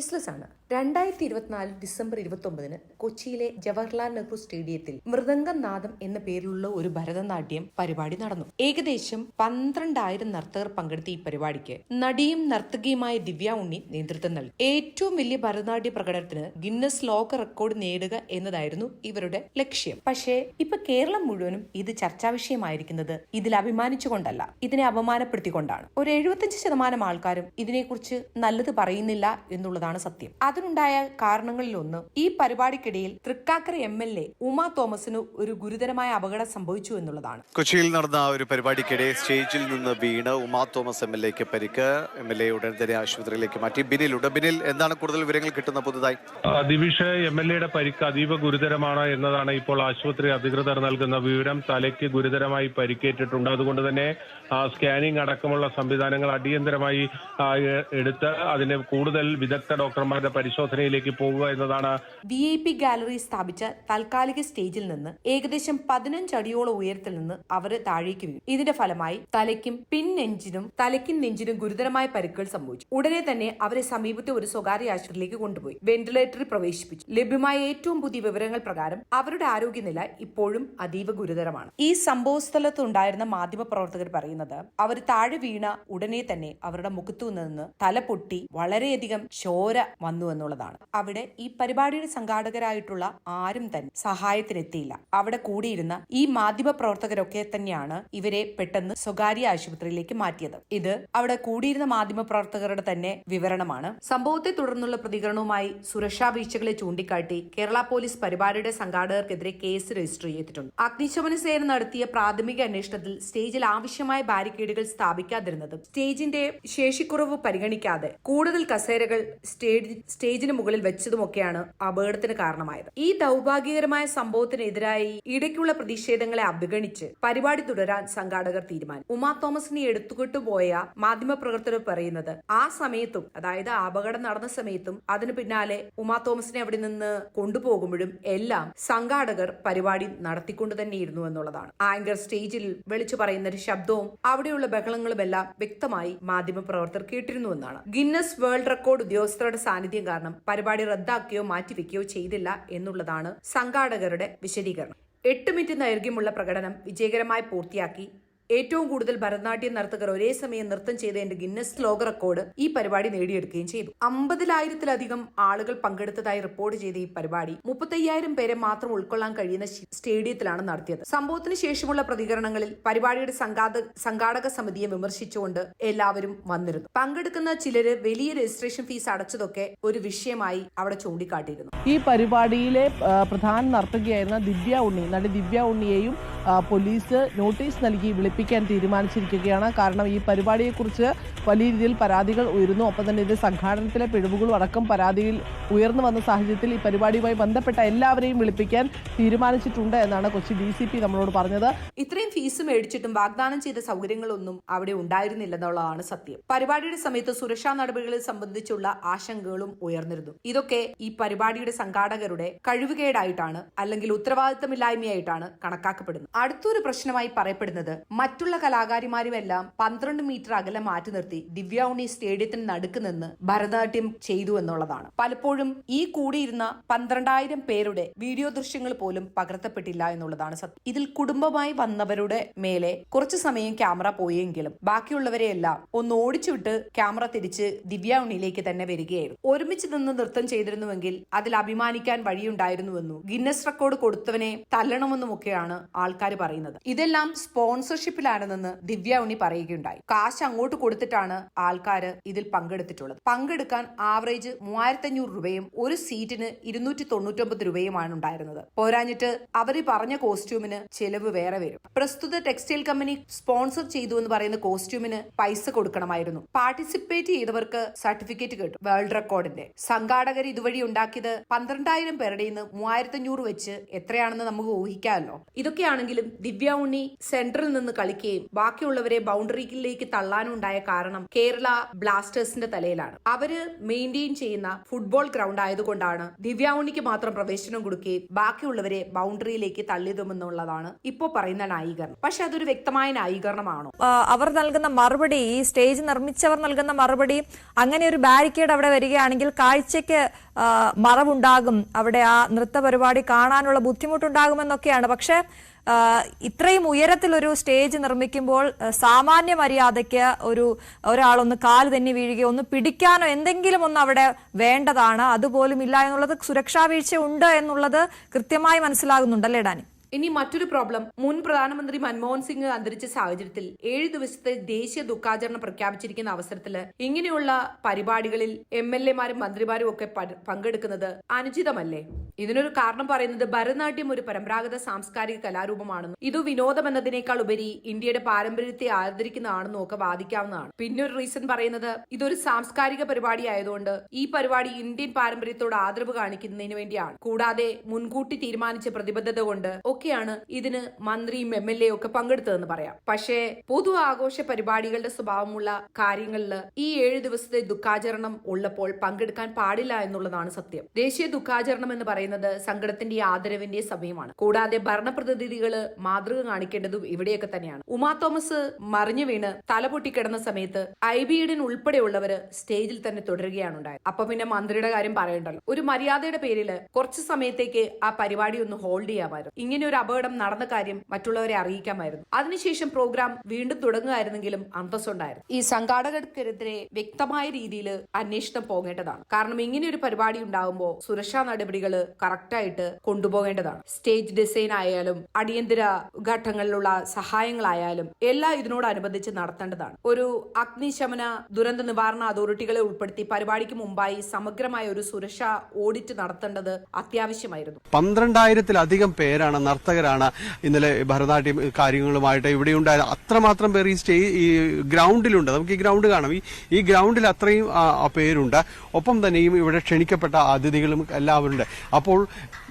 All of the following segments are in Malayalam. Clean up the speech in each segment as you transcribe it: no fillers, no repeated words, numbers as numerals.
പ്രൈസ്ലെസ് ആണ്. 2024 ഡിസംബർ 29 കൊച്ചിയിലെ ജവഹർലാൽ നെഹ്റു സ്റ്റേഡിയത്തിൽ മൃദംഗനാദം എന്ന പേരിലുള്ള ഒരു ഭരതനാട്യം പരിപാടി നടന്നു. ഏകദേശം 12,000 നർത്തകർ പങ്കെടുത്ത ഈ പരിപാടിക്ക് നടിയും നർത്തകിയുമായ ദിവ്യ ഉണ്ണി നേതൃത്വം നൽകി. ഏറ്റവും വലിയ ഭരതനാട്യ പ്രകടനത്തിന് ഗിന്നസ് ലോക റെക്കോർഡ് നേടുക എന്നതായിരുന്നു ഇവരുടെ ലക്ഷ്യം. പക്ഷേ ഇപ്പൊ കേരളം മുഴുവനും ഇത് ചർച്ചാ വിഷയമായിരിക്കുന്നത് ഇതിൽ അഭിമാനിച്ചുകൊണ്ടല്ല, ഇതിനെ അപമാനപ്പെടുത്തിക്കൊണ്ടാണ്. ഒരു 75% ആൾക്കാരും ഇതിനെക്കുറിച്ച് നല്ലത് പറയുന്നില്ല എന്നുള്ളതാണ് സത്യം. അതിനുണ്ടായ കാരണങ്ങളിലൊന്ന് ഈ പരിപാടിക്കിടയിൽ തൃക്കാക്കര MLA ഉമാ തോമസിന് ഒരു ഗുരുതരമായ അപകടം സംഭവിച്ചു എന്നുള്ളതാണ്. കൊച്ചിയിൽ നടന്ന ഒരു പരിപാടിക്കിടെ സ്റ്റേജിൽ നിന്ന് വീണ് ഉമാ തോമസ് MLAക്ക് പരിക്ക്. MLA ഉടൻ തന്നെ ആശുപത്രിയിലേക്ക് മാറ്റി. ബിനിൽ എന്താണ് കൂടുതൽ വിവരങ്ങൾ കിട്ടുന്ന പുതുതായി? ദിവിഷ്, MLAയുടെ പരിക്ക് അതീവ ഗുരുതരമാണ് എന്നതാണ് ഇപ്പോൾ ആശുപത്രി അധികൃതർ നൽകുന്ന വിവരം. തലയ്ക്ക് ഗുരുതരമായി പരിക്കേറ്റിട്ടുണ്ട്. അതുകൊണ്ട് തന്നെ സ്കാനിംഗ് അടക്കമുള്ള സംവിധാനങ്ങൾ അടിയന്തരമായി എടുത്ത് അതിന് കൂടുതൽ വിദഗ്ധ ഡോക്ടർമാരുടെ പരിശോധനയിലേക്ക് പോകുക എന്നതാണ്. VIP ഗാലറി സ്ഥാപിച്ച താൽക്കാലിക സ്റ്റേജിൽ നിന്ന് ഏകദേശം 15 അടിയോളം ഉയരത്തിൽ നിന്ന് അവർ താഴേക്ക് വീണു. ഇതിന്റെ ഫലമായി തലയ്ക്കും നെഞ്ചിനും ഗുരുതരമായ പരിക്കുകൾ സംഭവിച്ചു. ഉടനെ തന്നെ അവരെ സമീപത്തെ ഒരു സ്വകാര്യ ആശുപത്രിയിലേക്ക് കൊണ്ടുപോയി വെന്റിലേറ്ററിൽ പ്രവേശിപ്പിച്ചു. ലഭ്യമായ ഏറ്റവും പുതിയ വിവരങ്ങൾ പ്രകാരം അവരുടെ ആരോഗ്യനില ഇപ്പോഴും അതീവ ഗുരുതരമാണ്. ഈ സംഭവ സ്ഥലത്തുണ്ടായിരുന്ന മാധ്യമപ്രവർത്തകർ പറയുന്നത് അവർ താഴെ വീണ ഉടനെ തന്നെ അവരുടെ മുഖത്തു നിന്ന് തല പൊട്ടി വളരെയധികം ചോര വന്നു എന്നുള്ളതാണ്. അവിടെ ഈ പരിപാടിയുടെ സംഘാടകരായിട്ടുള്ള ആരും തന്നെ സഹായത്തിനെത്തിയില്ല. അവിടെ കൂടിയിരുന്ന ഈ മാധ്യമ പ്രവർത്തകരൊക്കെ തന്നെയാണ് ഇവരെ പെട്ടെന്ന് സ്വകാര്യ ആശുപത്രിയിലേക്ക് മാറ്റിയത്. ഇത് അവിടെ കൂടിയിരുന്ന മാധ്യമ പ്രവർത്തകരുടെ തന്നെ വിവരണമാണ്. സംഭവത്തെ തുടർന്നുള്ള പ്രതികരണവുമായി സുരക്ഷാ വീഴ്ചകളെ ചൂണ്ടിക്കാട്ടി കേരള പോലീസ് പരിപാടിയുടെ സംഘാടകർക്കെതിരെ കേസ് രജിസ്റ്റർ ചെയ്തിട്ടുണ്ട്. അഗ്നിശമന സേന നടത്തിയ പ്രാഥമിക അന്വേഷണത്തിൽ സ്റ്റേജിൽ ആവശ്യമായ ബാരിക്കേഡുകൾ സ്ഥാപിക്കാതിരുന്നതും സ്റ്റേജിന്റെ ശേഷിക്കുറവ് പരിഗണിക്കാതെ കൂടുതൽ കസേരകൾ സ്റ്റേജിന് മുകളിൽ വെച്ചതുമൊക്കെയാണ് അപകടത്തിന് കാരണമായത്. ഈ ദൗർഭാഗ്യകരമായ സംഭവത്തിനെതിരായി ഇടയ്ക്കുള്ള പ്രതിഷേധങ്ങളെ അവഗണിച്ച് പരിപാടി തുടരാൻ സംഘാടകർ തീരുമാനിച്ചു. ഉമാ തോമസിനെ എടുത്തുകൊണ്ടുപോയ മാധ്യമപ്രവർത്തകർ പറയുന്നത് ആ സമയത്തും, അതായത് അപകടം നടന്ന സമയത്തും അതിനു പിന്നാലെ ഉമാ തോമസിനെ അവിടെ നിന്ന് കൊണ്ടുപോകുമ്പോഴും എല്ലാം സംഘാടകർ പരിപാടി നടത്തിക്കൊണ്ട് തന്നെയിരുന്നു എന്നുള്ളതാണ്. ആങ്കർ സ്റ്റേജിൽ വിളിച്ചു പറയുന്ന ഒരു ശബ്ദവും അവിടെയുള്ള ബഹളങ്ങളും എല്ലാം വ്യക്തമായി മാധ്യമപ്രവർത്തകർ കേട്ടിരുന്നു എന്നാണ്. ഗിന്നസ് വേൾഡ് റെക്കോർഡ് ഉദ്യോഗസ്ഥരുടെ സാന്നിധ്യം കാരണം പരിപാടി റദ്ദാക്കുകയോ മാറ്റിവെക്കുകയോ ചെയ്തില്ല എന്നുള്ളതാണ് സംഘാടകരുടെ വിശദീകരണം. 8 മിനിറ്റ് ദൈർഘ്യമുള്ള പ്രകടനം വിജയകരമായി പൂർത്തിയാക്കി ഏറ്റവും കൂടുതൽ ഭരതനാട്യം നർത്തകർ ഒരേ സമയം നൃത്തം ചെയ്തതിന്റെ ഗിന്നസ് ലോക റെക്കോർഡ് ഈ പരിപാടി നേടിയെടുക്കുകയും ചെയ്തു. 50,000-ലധികം ആളുകൾ പങ്കെടുത്തതായി റിപ്പോർട്ട് ചെയ്ത ഈ പരിപാടി 35,000 പേരെ മാത്രം ഉൾക്കൊള്ളാൻ കഴിയുന്ന സ്റ്റേഡിയത്തിലാണ് നടത്തിയത്. സംഭവത്തിന് ശേഷമുള്ള പ്രതികരണങ്ങളിൽ പരിപാടിയുടെ സംഘാടക സമിതിയെ വിമർശിച്ചുകൊണ്ട് എല്ലാവരും വന്നിരുന്നു. പങ്കെടുക്കുന്ന ചിലര് വലിയ രജിസ്ട്രേഷൻ ഫീസ് അടച്ചതൊക്കെ ഒരു വിഷയമായി അവിടെ ചൂണ്ടിക്കാട്ടിയിരുന്നു. ഈ പരിപാടിയിലെ പ്രധാന നർത്തകിയായിരുന്ന നടി ദിവ്യ ഉണ്ണിയെയും പോലീസ് നോട്ടീസ് നൽകി വിളിപ്പിക്കാൻ തീരുമാനിച്ചിരിക്കുകയാണ്. കാരണം ഈ പരിപാടിയെക്കുറിച്ച് വലിയ രീതിയിൽ പരാതികൾ ഉയരുന്നു. ഒപ്പം തന്നെ ഇത് സംഘാടനത്തിലെ പിഴവുകളും അടക്കം പരാതിയിൽ ഉയർന്നു വന്ന സാഹചര്യത്തിൽ ഈ പരിപാടിയുമായി ബന്ധപ്പെട്ട എല്ലാവരെയും വിളിപ്പിക്കാൻ തീരുമാനിച്ചിട്ടുണ്ട് എന്നാണ് കൊച്ചി DCP നമ്മളോട് പറഞ്ഞത്. ഇത്രയും ഫീസ് മേടിച്ചിട്ടും വാഗ്ദാനം ചെയ്ത സൗകര്യങ്ങളൊന്നും അവിടെ ഉണ്ടായിരുന്നില്ലെന്നുള്ളതാണ് സത്യം. പരിപാടിയുടെ സമയത്ത് സുരക്ഷാ നടപടികളെ സംബന്ധിച്ചുള്ള ആശങ്കകളും ഉയർന്നിരുന്നു. ഇതൊക്കെ ഈ പരിപാടിയുടെ സംഘാടകരുടെ കഴിവുകേടായിട്ടാണ് അല്ലെങ്കിൽ ഉത്തരവാദിത്തമില്ലായ്മയായിട്ടാണ് കണക്കാക്കപ്പെടുന്നത്. അടുത്തൊരു പ്രശ്നമായി പറയപ്പെടുന്നത് മറ്റുള്ള കലാകാരിമാരുമെല്ലാം 12 മീറ്റർ അകലെ മാറ്റി നിർത്തി ദിവ്യ ഉണ്ണി സ്റ്റേഡിയത്തിന് നടുക്ക് നിന്ന് ഭരതനാട്യം ചെയ്തു എന്നുള്ളതാണ്. പലപ്പോഴും ഈ കൂടിയിരുന്ന 12,000 പേരുടെ വീഡിയോ ദൃശ്യങ്ങൾ പോലും പകർത്തപ്പെട്ടില്ല എന്നുള്ളതാണ് സത്യം. ഇതിൽ കുടുംബമായി വന്നവരുടെ മേലെ കുറച്ചു സമയം ക്യാമറ പോയെങ്കിലും ബാക്കിയുള്ളവരെയെല്ലാം ഒന്ന് ഓടിച്ചുവിട്ട് ക്യാമറ തിരിച്ച് ദിവ്യ ഉണ്ണിയിലേക്ക് തന്നെ വരികയായിരുന്നു. ഒരുമിച്ച് നിന്ന് നൃത്തം ചെയ്തിരുന്നുവെങ്കിൽ അതിൽ അഭിമാനിക്കാൻ വഴിയുണ്ടായിരുന്നുവെന്നും ഗിന്നസ് റെക്കോർഡ് കൊടുത്തവനെ തല്ലണമെന്നുമൊക്കെയാണ് ആൾക്കാർ പറയുന്നത്. ഇതെല്ലാം സ്പോൺസർഷിപ്പിലാണെന്ന് ദിവ്യ ഉണ്ണി പറയുകയുണ്ടായി. കാശ് അങ്ങോട്ട് കൊടുത്തിട്ടാണ് ആൾക്കാര് ഇതിൽ പങ്കെടുത്തിട്ടുള്ളത്. പങ്കെടുക്കാൻ ആവറേജ് 3,500 രൂപയും ഒരു സീറ്റിന് 299 രൂപയുമാണ് ഉണ്ടായിരുന്നത്. പോരാഞ്ഞിട്ട് അവര് പറഞ്ഞ കോസ്റ്റ്യൂമിന് ചെലവ് വേറെ വരും. പ്രസ്തുത ടെക്സ്റ്റൈൽ കമ്പനി സ്പോൺസർ ചെയ്തു എന്ന് പറയുന്ന കോസ്റ്റ്യൂമിന് പൈസ കൊടുക്കണമായിരുന്നു. പാർട്ടിസിപ്പേറ്റ് ചെയ്തവർക്ക് സർട്ടിഫിക്കറ്റ് കിട്ടും വേൾഡ് റെക്കോർഡിന്റെ. സംഘാടകർ ഇതുവഴി ഉണ്ടാക്കിയത് 12,000 പേരുടെ 3,500 വെച്ച് എത്രയാണെന്ന് നമുക്ക് ഊഹിക്കാമല്ലോ. ഇതൊക്കെയാണെങ്കിൽ ആണെങ്കിലും ദിവ്യ ഉണ്ണി സെന്ററിൽ നിന്ന് കളിക്കുകയും ബാക്കിയുള്ളവരെ ബൗണ്ടറിയിലേക്ക് തള്ളാനുണ്ടായ കാരണം കേരള ബ്ലാസ്റ്റേഴ്സിന്റെ തലയിലാണ്. അവര് മെയിൻറ്റെയിൻ ചെയ്യുന്ന ഫുട്ബോൾ ഗ്രൗണ്ട് ആയതുകൊണ്ടാണ് ദിവ്യ ഉണ്ണിക്ക് മാത്രം പ്രവേശനം കൊടുക്കുകയും ബാക്കിയുള്ളവരെ ബൗണ്ടറിയിലേക്ക് തള്ളിയതുമെന്നുള്ളതാണ് ഇപ്പോൾ പറയുന്ന ന്യായീകരണം. പക്ഷെ അതൊരു വ്യക്തമായ ന്യായീകരണമാണോ? അവർ നൽകുന്ന മറുപടി, ഈ സ്റ്റേജ് നിർമ്മിച്ചവർ നൽകുന്ന മറുപടി, അങ്ങനെ ഒരു ബാരിക്കേഡ് അവിടെ വരികയാണെങ്കിൽ കാഴ്ചയ്ക്ക് മറവുണ്ടാകും, അവിടെ ആ നൃത്ത പരിപാടി കാണാനുള്ള ബുദ്ധിമുട്ടുണ്ടാകുമെന്നൊക്കെയാണ്. പക്ഷെ ഇത്രയും ഉയരത്തിലൊരു സ്റ്റേജ് നിർമ്മിക്കുമ്പോൾ സാമാന്യ മര്യാദയ്ക്ക് ഒരാളൊന്ന് കാല് തെന്നി വീഴുകയോ ഒന്ന് പിടിക്കാനോ എന്തെങ്കിലും ഒന്ന് അവിടെ വേണ്ടതാണ്. അതുപോലും ഇല്ല എന്നുള്ളത് സുരക്ഷാ വീഴ്ച ഉണ്ട് എന്നുള്ളത് കൃത്യമായി മനസ്സിലാകുന്നുണ്ടല്ലേ ഡാനി? ഇനി മറ്റൊരു പ്രോബ്ലം, മുൻ പ്രധാനമന്ത്രി മൻമോഹൻ സിംഗ് അന്തരിച്ച സാഹചര്യത്തിൽ 7 ദിവസത്തെ ദേശീയ ദുഃഖാചരണം പ്രഖ്യാപിച്ചിരിക്കുന്ന അവസരത്തിൽ ഇങ്ങനെയുള്ള പരിപാടികളിൽ MLA-മാരും മന്ത്രിമാരും ഒക്കെ പങ്കെടുക്കുന്നത് അനുചിതമല്ലേ? ഇതിനൊരു കാരണം പറയുന്നത് ഭരതനാട്യം ഒരു പരമ്പരാഗത സാംസ്കാരിക കലാരൂപമാണെന്നും ഇത് വിനോദം എന്നതിനേക്കാൾ ഉപരി ഇന്ത്യയുടെ പാരമ്പര്യത്തെ ആദരിക്കുന്നതാണെന്നും ഒക്കെ വാദിക്കാവുന്നതാണ്. പിന്നെ ഒരു റീസൺ പറയുന്നത് ഇതൊരു സാംസ്കാരിക പരിപാടി ആയതുകൊണ്ട് ഈ പരിപാടി ഇന്ത്യൻ പാരമ്പര്യത്തോട് ആദരവ് കാണിക്കുന്നതിന് വേണ്ടിയാണ്. കൂടാതെ മുൻകൂട്ടി തീരുമാനിച്ച പ്രതിബദ്ധത കൊണ്ട് ഒക്കെയാണ് ഇതിന് മന്ത്രിയും MLA ഒക്കെ പങ്കെടുത്തതെന്ന് പറയാം. പക്ഷേ പൊതു ആഘോഷ പരിപാടികളുടെ സ്വഭാവമുള്ള കാര്യങ്ങളിൽ ഈ 7 ദിവസത്തെ ദുഃഖാചരണം ഉള്ളപ്പോൾ പങ്കെടുക്കാൻ പാടില്ല എന്നുള്ളതാണ് സത്യം. ദേശീയ ദുഃഖാചരണം എന്ന് പറയുന്നത് സങ്കടത്തിന്റെ ആദരവിന്റെ സമയമാണ്. കൂടാതെ ഭരണപ്രതിനിധികള് മാതൃക കാണിക്കേണ്ടതും ഇവിടെയൊക്കെ തന്നെയാണ്. ഉമാ തോമസ് മറിഞ്ഞു വീണ് തലപൊട്ടിക്കിടന്ന സമയത്ത് IB-യുടെ ഉൾപ്പെടെയുള്ളവര് സ്റ്റേജിൽ തന്നെ തുടരുകയാണ് ഉണ്ടായത്. അപ്പൊ പിന്നെ മന്ത്രിയുടെ കാര്യം പറയണ്ടല്ലോ. ഒരു മര്യാദയുടെ പേരിൽ കുറച്ചു സമയത്തേക്ക് ആ പരിപാടി ഒന്ന് ഹോൾഡ് ചെയ്യാമായിരുന്നു. ഇങ്ങനെ ഒരു അപകടം നടന്ന കാര്യം മറ്റുള്ളവരെ അറിയിക്കാമായിരുന്നു. അതിനുശേഷം പ്രോഗ്രാം വീണ്ടും തുടങ്ങുകയായിരുന്നെങ്കിലും അന്തസ്സുണ്ടായിരുന്നു. ഈ സംഘാടകർക്കെതിരെ വ്യക്തമായ രീതിയിൽ അന്വേഷണം പോകേണ്ടതാണ്. കാരണം ഇങ്ങനെ ഒരു പരിപാടി ഉണ്ടാകുമ്പോൾ സുരക്ഷാ നടപടികൾ കറക്റ്റായിട്ട് കൊണ്ടുപോകേണ്ടതാണ്. സ്റ്റേജ് ഡിസൈൻ ആയാലും അടിയന്തര ഘട്ടങ്ങളിലുള്ള സഹായങ്ങളായാലും എല്ലാം ഇതിനോടനുബന്ധിച്ച് നടത്തേണ്ടതാണ്. ഒരു അഗ്നിശമന ദുരന്ത നിവാരണ അതോറിറ്റികളെ ഉൾപ്പെടുത്തി പരിപാടിക്ക് മുമ്പായി സമഗ്രമായ ഒരു സുരക്ഷാ ഓഡിറ്റ് നടത്തേണ്ടത് അത്യാവശ്യമായിരുന്നു. 12,000-ലധികം പേരാണ്, നർത്തകരാണ് ഇന്നലെ ഭരതനാട്യം കാര്യങ്ങളുമായിട്ട് ഇവിടെ ഉണ്ടായത്. അത്രമാത്രം പേർ ഈ ഗ്രൗണ്ടിലുണ്ട്. നമുക്ക് ഈ ഗ്രൗണ്ട് കാണാം. ഈ ഗ്രൗണ്ടിൽ അത്രയും പേരുണ്ട്. ഒപ്പം തന്നെയും ഇവിടെ ക്ഷണിക്കപ്പെട്ട അതിഥികളും എല്ലാവരും ഉണ്ട്. അപ്പോൾ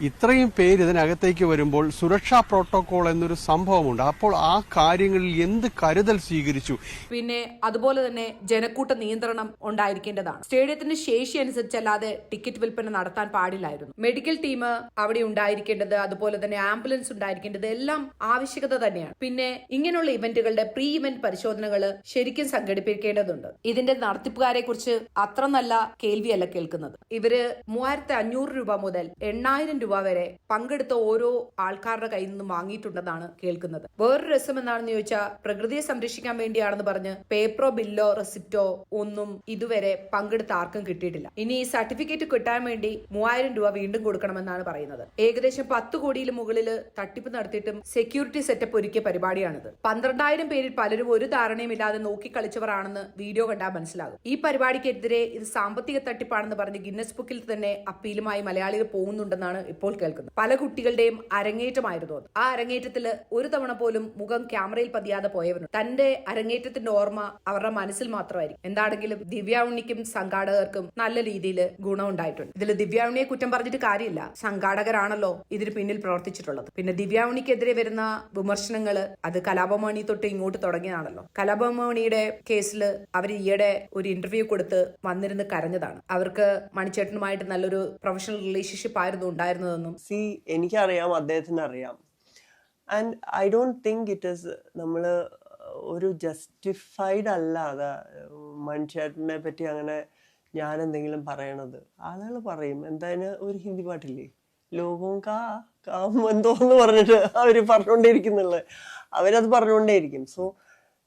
ഇത്രയും പേര് ഇതിനകത്തേക്ക് വരുമ്പോൾ സുരക്ഷാ പ്രോട്ടോകോൾ എന്നൊരു സംഭവമുണ്ട്. അപ്പോൾ ആ കാര്യങ്ങളിൽ എന്ത് കരുതൽ സ്വീകരിച്ചു? പിന്നെ അതുപോലെ തന്നെ ജനക്കൂട്ട നിയന്ത്രണം ഉണ്ടായിരിക്കേണ്ടതാണ്. സ്റ്റേഡിയത്തിന്റെ ശേഷി അനുസരിച്ചല്ലാതെ ടിക്കറ്റ് വിൽപ്പന നടത്താൻ പാടില്ലായിരുന്നു. മെഡിക്കൽ ടീം അവിടെ ഉണ്ടായിരിക്കേണ്ടത്, അതുപോലെ തന്നെ ആംബുലൻസ് ഉണ്ടായിരിക്കേണ്ടത് എല്ലാം ആവശ്യകത തന്നെയാണ്. പിന്നെ ഇങ്ങനെയുള്ള ഇവന്റുകളുടെ പ്രീ ഇവന്റ് പരിശോധനകൾ ശരിക്കും സംഘടിപ്പിക്കേണ്ടതുണ്ട്. ഇതിന്റെ നടത്തിപ്പുകാരെ കുറിച്ച് അത്ര നല്ല കേൾവിയല്ല കേൾക്കുന്നത്. ഇവര് 3,500 രൂപ മുതൽ 8,000 രൂപ വരെ പങ്കെടുത്ത ഓരോ ആൾക്കാരുടെ കയ്യിൽ നിന്നും വാങ്ങിയിട്ടുണ്ടെന്നാണ് കേൾക്കുന്നത്. വേറൊരു രസം എന്താണെന്ന് ചോദിച്ചാൽ പ്രകൃതിയെ സംരക്ഷിക്കാൻ വേണ്ടിയാണെന്ന് പറഞ്ഞ് പേപ്പറോ ബില്ലോ റെസിപ്റ്റോ ഒന്നും ഇതുവരെ പങ്കെടുത്ത ആർക്കും കിട്ടിയിട്ടില്ല. ഇനി ഈ സർട്ടിഫിക്കറ്റ് കിട്ടാൻ വേണ്ടി 3,000 രൂപ വീണ്ടും കൊടുക്കണമെന്നാണ് പറയുന്നത്. ഏകദേശം 10 കോടിയിൽ മുകളിൽ തട്ടിപ്പ് നടത്തിയിട്ടും സെക്യൂരിറ്റി സെറ്റപ്പ് ഒരുക്കിയ പരിപാടിയാണിത്. 12,000 പേരിൽ പലരും ഒരു ധാരണയുമില്ലാതെ നോക്കിക്കളിച്ചവരാണെന്ന് വീഡിയോ കണ്ടാൽ മനസ്സിലാകും. ഈ പരിപാടിക്കെതിരെ ഇത് സാമ്പത്തിക തട്ടിപ്പാണെന്ന് പറഞ്ഞ് ഗിന്നസ് ബുക്കിൽ തന്നെ അപ്പീലുമായി മലയാളികൾ പോകുന്നുണ്ടെന്നാണ് ഇപ്പോൾ കേൾക്കുന്നത്. പല കുട്ടികളുടെയും അരങ്ങേറ്റമായിരുന്നു അത്. ആ അരങ്ങേറ്റത്തിൽ ഒരു തവണ പോലും മുഖം ക്യാമറയിൽ പതിയാതെ പോയവരുണ്ട്. തന്റെ അരങ്ങേറ്റത്തിന്റെ ഓർമ്മ അവരുടെ മനസ്സിൽ മാത്രമായിരിക്കും. എന്താണെങ്കിലും ദിവ്യ ഉണ്ണിക്കും സംഘാടകർക്കും നല്ല രീതിയിൽ ഗുണമുണ്ടായിട്ടുണ്ട്. ഇതിൽ ദിവ്യ ഉണ്ണിയെ കുറ്റം പറഞ്ഞിട്ട് കാര്യമില്ല. സംഘാടകരാണല്ലോ ഇതിന് പിന്നിൽ പ്രവർത്തിച്ചിട്ടുള്ളത്. പിന്നെ ദിവ്യ ഉണ്ണിക്കെതിരെ വരുന്ന വിമർശനങ്ങൾ അത് കലാഭവമണി തൊട്ട് ഇങ്ങോട്ട് തുടങ്ങിയതാണല്ലോ. കലാഭവമണിയുടെ കേസിൽ അവർ ഈയിടെ ഒരു ഇന്റർവ്യൂ കൊടുത്ത് വന്നിരുന്ന് കരഞ്ഞതാണ്. അവർക്ക് മണിച്ചേട്ടനുമായിട്ട് നല്ലൊരു പ്രൊഫഷണൽ റിലേഷൻഷിപ്പ് ആയിരുന്നു ഉണ്ടായിരുന്നതെന്നും. എനിക്കറിയാം, അദ്ദേഹത്തിന് അറിയാം. And I don't think it is നമ്മള് ഒരു ജസ്റ്റിഫൈഡ് അല്ലാതെ മണിച്ചേട്ടനെ പറ്റി അങ്ങനെ ഞാൻ എന്തെങ്കിലും പറയണത്. ആളുകൾ പറയും, എന്തായാലും ഒരു ഹിന്ദി പാട്ടില്ലേ, ലോകവും എന്തോന്ന് പറഞ്ഞിട്ട് അവര് പറഞ്ഞുകൊണ്ടേയിരിക്കുന്നുള്ളത്. അവരത് പറഞ്ഞുകൊണ്ടേയിരിക്കും. സോ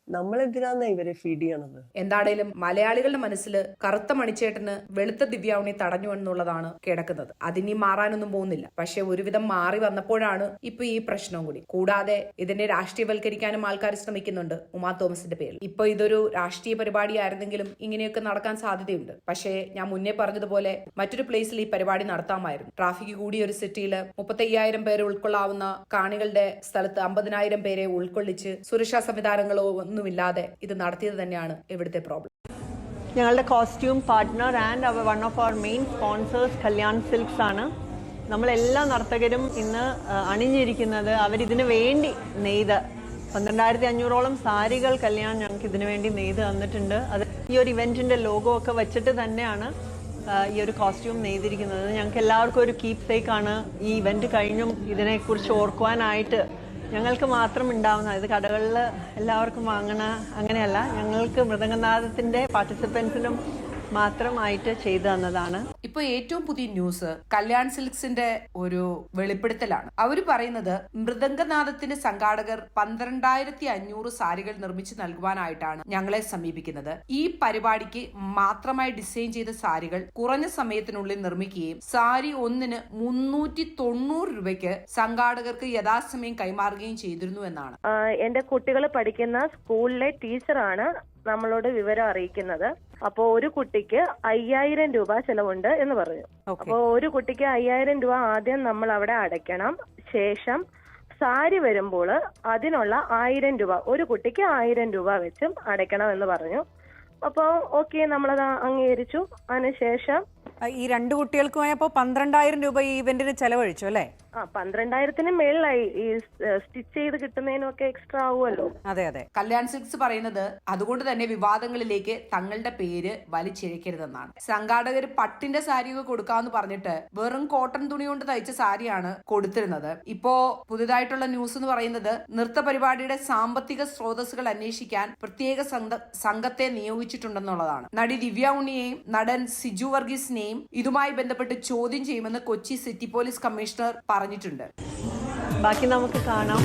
നമ്മളെന്തിനാന്ന് ഇവരെ ഫീഡ് ചെയ്യണത്? എന്താണേലും മലയാളികളുടെ മനസ്സിൽ കറുത്ത മണിച്ചേട്ടന് വെളുത്ത ദിവ്യ ഉണ്ണി തടഞ്ഞു എന്നുള്ളതാണ് കിടക്കുന്നത്. അതിനി മാറാനൊന്നും പോകുന്നില്ല. പക്ഷെ ഒരുവിധം മാറി വന്നപ്പോഴാണ് ഇപ്പൊ ഈ പ്രശ്നവും കൂടി. കൂടാതെ ഇതിനെ രാഷ്ട്രീയവൽക്കരിക്കാനും ആൾക്കാർ ശ്രമിക്കുന്നുണ്ട് ഉമാ തോമസിന്റെ പേരിൽ. ഇപ്പൊ ഇതൊരു രാഷ്ട്രീയ പരിപാടി ആയിരുന്നെങ്കിലും ഇങ്ങനെയൊക്കെ നടക്കാൻ സാധ്യതയുണ്ട്. പക്ഷേ ഞാൻ മുന്നേ പറഞ്ഞതുപോലെ മറ്റൊരു പ്ലേസിൽ ഈ പരിപാടി നടത്താമായിരുന്നു. ട്രാഫിക് കൂടിയ ഒരു സിറ്റിയിൽ 35,000 പേരെ ഉൾക്കൊള്ളാവുന്ന കാണികളുടെ സ്ഥലത്ത് 50,000 പേരെ ഉൾക്കൊള്ളിച്ച് സുരക്ഷാ സംവിധാനങ്ങളോ ഒന്നുമില്ലാതെ ഇത് നടത്തിയത് തന്നെയാണ് ഇവിടുത്തെ പ്രോബ്ലം. ഞങ്ങളുടെ costume partner and one of our main sponsors Kalyan Silks ആണ്. നമ്മളെല്ലാ നർത്തകരും ഇന്ന് അണിഞ്ഞിരിക്കുന്നത് അവരിതിനു വേണ്ടി നെയ്ത് 12,500ഓളം സാരികൾ കല്യാൺ ഞങ്ങൾക്ക് ഇതിനു വേണ്ടി നെയ്ത് തന്നിട്ടുണ്ട്. അത് ഈ ഒരു ഇവന്റിന്റെ ലോഗോ ഒക്കെ വെച്ചിട്ട് തന്നെയാണ് ഈ ഒരു കോസ്റ്റ്യൂം നെയ്തിരിക്കുന്നത്. ഞങ്ങൾക്ക് എല്ലാവർക്കും ഒരു കീപ് സേക്ക് ആണ്. ഈ ഇവന്റ് കഴിഞ്ഞും ഇതിനെക്കുറിച്ച് ഓർക്കുവാനായിട്ട് ഞങ്ങൾക്ക് മാത്രം ഉണ്ടാവുന്ന, ഇത് കടകളിൽ എല്ലാവർക്കും വാങ്ങണ അങ്ങനെയല്ല, ഞങ്ങൾക്ക് മൃദംഗനാദത്തിന്റെ പാർട്ടിസിപ്പൻസിനും മാത്രമായിട്ട് ചെയ്തു തന്നതാണ്. ഇപ്പൊ ഏറ്റവും പുതിയ ന്യൂസ് കല്യാൺ സിൽക്സിന്റെ ഒരു വെളിപ്പെടുത്തലാണ്. അവര് പറയുന്നത് മൃദംഗനാദത്തിന്റെ സംഘാടകർ 12,500 സാരികൾ നിർമ്മിച്ചു നൽകുവാനായിട്ടാണ് ഞങ്ങളെ സമീപിക്കുന്നത്. ഈ പരിപാടിക്ക് മാത്രമായി ഡിസൈൻ ചെയ്ത സാരികൾ കുറഞ്ഞ സമയത്തിനുള്ളിൽ നിർമ്മിക്കുകയും സാരി ഒന്നിന് 390 രൂപയ്ക്ക് സംഘാടകർക്ക് യഥാസമയം കൈമാറുകയും ചെയ്തിരുന്നു എന്നാണ്. എന്റെ കുട്ടികൾ പഠിക്കുന്ന സ്കൂളിലെ ടീച്ചറാണ് നമ്മളോട് വിവരം അറിയിക്കുന്നത്. അപ്പോ ഒരു കുട്ടിക്ക് 5,000 രൂപ ചെലവുണ്ട് എന്ന് പറഞ്ഞു. അപ്പോ ഒരു കുട്ടിക്ക് 5,000 രൂപ ആദ്യം നമ്മൾ അവിടെ അടയ്ക്കണം. ശേഷം സാരി വരുമ്പോൾ അതിനുള്ള 1,000 രൂപ ഒരു കുട്ടിക്ക് 1,000 രൂപ വെച്ചും അടയ്ക്കണം എന്ന് പറഞ്ഞു. അപ്പോ ഓക്കെ, നമ്മളത് അംഗീകരിച്ചു. അതിനുശേഷം ഈ 2 കുട്ടികൾക്കുമായപ്പോ 12,000 രൂപ ഈ ഇവന്റിന് ചെലവഴിച്ചു അല്ലേ? 12,000-ന് മേളിലായി. ഈ സ്റ്റിച്ച് ചെയ്ത് കിട്ടുന്നതിനൊക്കെ എക്സ്ട്രാ ആവുമല്ലോ. അതെ അതെ. കല്യാൺ സിൽക്സ് പറയുന്നത് അതുകൊണ്ട് തന്നെ വിവാദങ്ങളിലേക്ക് തങ്ങളുടെ പേര് വലിച്ചിഴക്കരുതെന്നാണ്. സംഘാടകർ പട്ടിന്റെ സാരിയൊക്കെ കൊടുക്കാന്ന് പറഞ്ഞിട്ട് വെറും കോട്ടൺ തുണി കൊണ്ട് തയ്ച്ച സാരിയാണ് കൊടുത്തിരുന്നത്. ഇപ്പോ പുതുതായിട്ടുള്ള ന്യൂസ് എന്ന് പറയുന്നത് നൃത്ത പരിപാടിയുടെ സാമ്പത്തിക സ്രോതസ്സുകൾ അന്വേഷിക്കാൻ പ്രത്യേക സംഘത്തെ നിയോഗിച്ചിട്ടുണ്ടെന്നുള്ളതാണ്. നടി ദിവ്യ ഉണ്ണിയെയും നടൻ സിജു വർഗീസിനെയും ഇതുമായി ബന്ധപ്പെട്ട് ചോദ്യം ചെയ്യുമെന്ന് കൊച്ചി സിറ്റി പോലീസ് കമ്മീഷണർ പറഞ്ഞിട്ടുണ്ട്. ബാക്കി നമുക്ക് കാണാം.